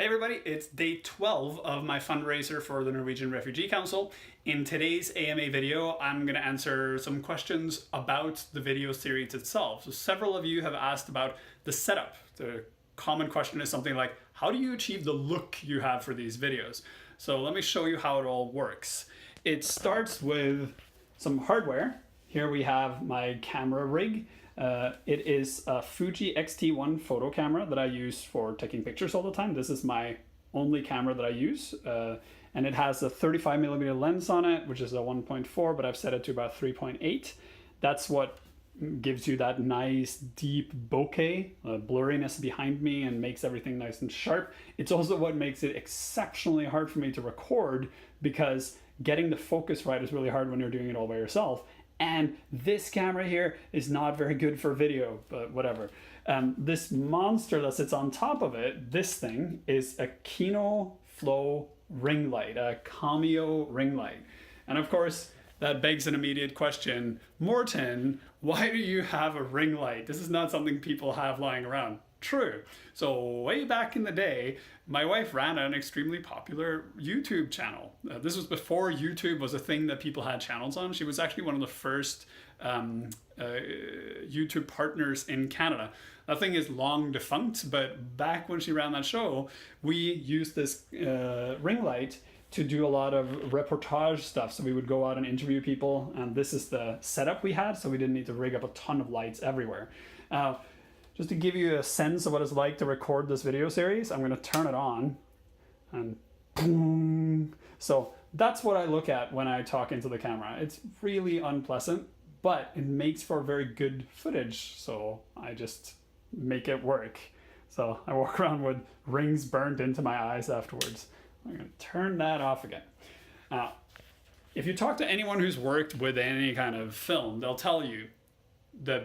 Hey everybody, it's day 12 of my fundraiser for the Norwegian Refugee Council. In today's AMA video, I'm going to answer some questions about the video series itself. So several of you have asked about the setup. The common question is something like, how do you achieve the look you have for these videos? So let me show you how it all works. It starts with some hardware. Here we have my camera rig. It is a Fuji X-T1 photo camera that I use for taking pictures all the time. This is my only camera that I use. And it has a 35mm lens on it, which is a 1.4, but I've set it to about 3.8. That's what gives you that nice deep bokeh blurriness behind me and makes everything nice and sharp. It's also what makes it exceptionally hard for me to record, because getting the focus right is really hard when you're doing it all by yourself. And this camera here is not very good for video, but whatever. This monster that sits on top of it, this thing, is a Kino Flow ring light, a Cameo ring light. And of course, that begs an immediate question. Morten, why do you have a ring light? This is not something people have lying around. True. So way back in the day, my wife ran an extremely popular YouTube channel. This was before YouTube was a thing that people had channels on. She was actually one of the first YouTube partners in Canada. That thing is long defunct, but back when she ran that show, we used this ring light to do a lot of reportage stuff. So we would go out and interview people, and this is the setup we had, so we didn't need to rig up a ton of lights everywhere. Just to give you a sense of what it's like to record this video series, I'm going to turn it on, and boom. So that's what I look at when I talk into the camera. It's really unpleasant, but it makes for very good footage, so I just make it work. So I walk around with rings burnt into my eyes afterwards. I'm going to turn that off again. Now, if you talk to anyone who's worked with any kind of film, they'll tell you the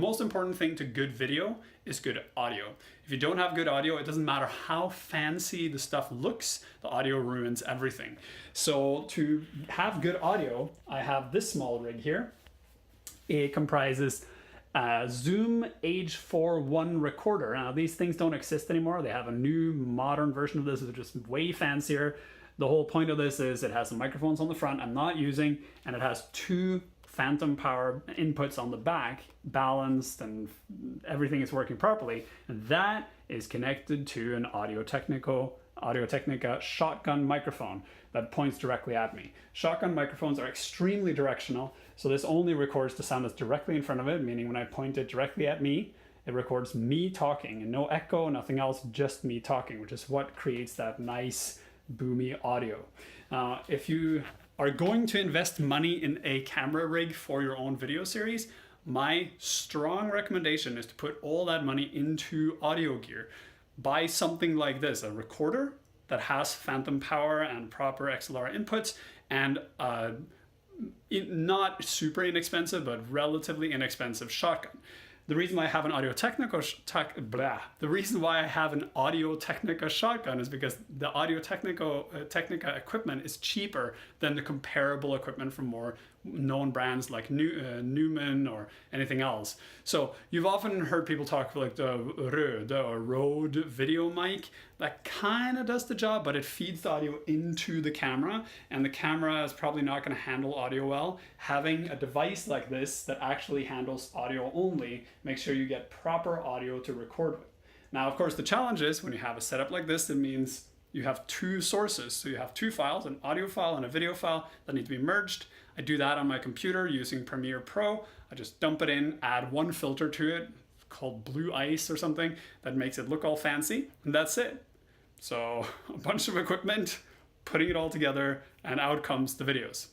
most important thing to good video is good audio. If you don't have good audio, it doesn't matter how fancy the stuff looks, the audio ruins everything. So to have good audio, I have this small rig here. It comprises a Zoom H4 1 recorder. Now these things don't exist anymore. They have a new modern version of this that's just way fancier. The whole point of this is it has some microphones on the front I'm not using, and it has two phantom power inputs on the back, balanced, and everything is working properly. And that is connected to an Audio-Technica shotgun microphone that points directly at me. Shotgun microphones are extremely directional, so this only records the sound that's directly in front of it, meaning when I point it directly at me, it records me talking, and no echo, nothing else, just me talking, which is what creates that nice boomy audio. If you are going to invest money in a camera rig for your own video series, my strong recommendation is to put all that money into audio gear. Buy something like this, a recorder that has phantom power and proper XLR inputs, and not super inexpensive, but relatively inexpensive shotgun. The reason why I have an Audio-Technica shotgun is because the Audio-Technica equipment is cheaper than the comparable equipment from more known brands like Newman or anything else. So you've often heard people talk like the Rode video mic. That kind of does the job, but it feeds the audio into the camera, and the camera is probably not going to handle audio well. Having a device like this that actually handles audio only makes sure you get proper audio to record with. Now, of course, the challenge is when you have a setup like this, it means you have two sources. So you have two files, an audio file and a video file that need to be merged. I do that on my computer using Premiere Pro. I just dump it in, add one filter to it called Blue Ice or something that makes it look all fancy, and that's it. So a bunch of equipment, putting it all together, and out comes the videos.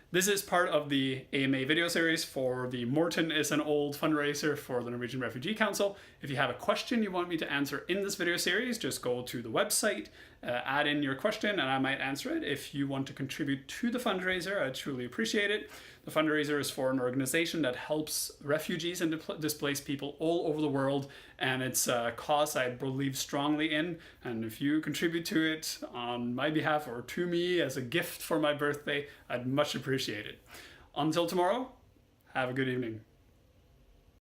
This is part of the AMA video series for the Morten is an Old fundraiser for the Norwegian Refugee Council. If you have a question you want me to answer in this video series, just go to the website, add in your question, and I might answer it. If you want to contribute to the fundraiser, I truly appreciate it. The fundraiser is for an organization that helps refugees and displaced people all over the world, and it's a cause I believe strongly in. And if you contribute to it on my behalf or to me as a gift for my birthday, I'd much appreciate it. Until tomorrow, have a good evening.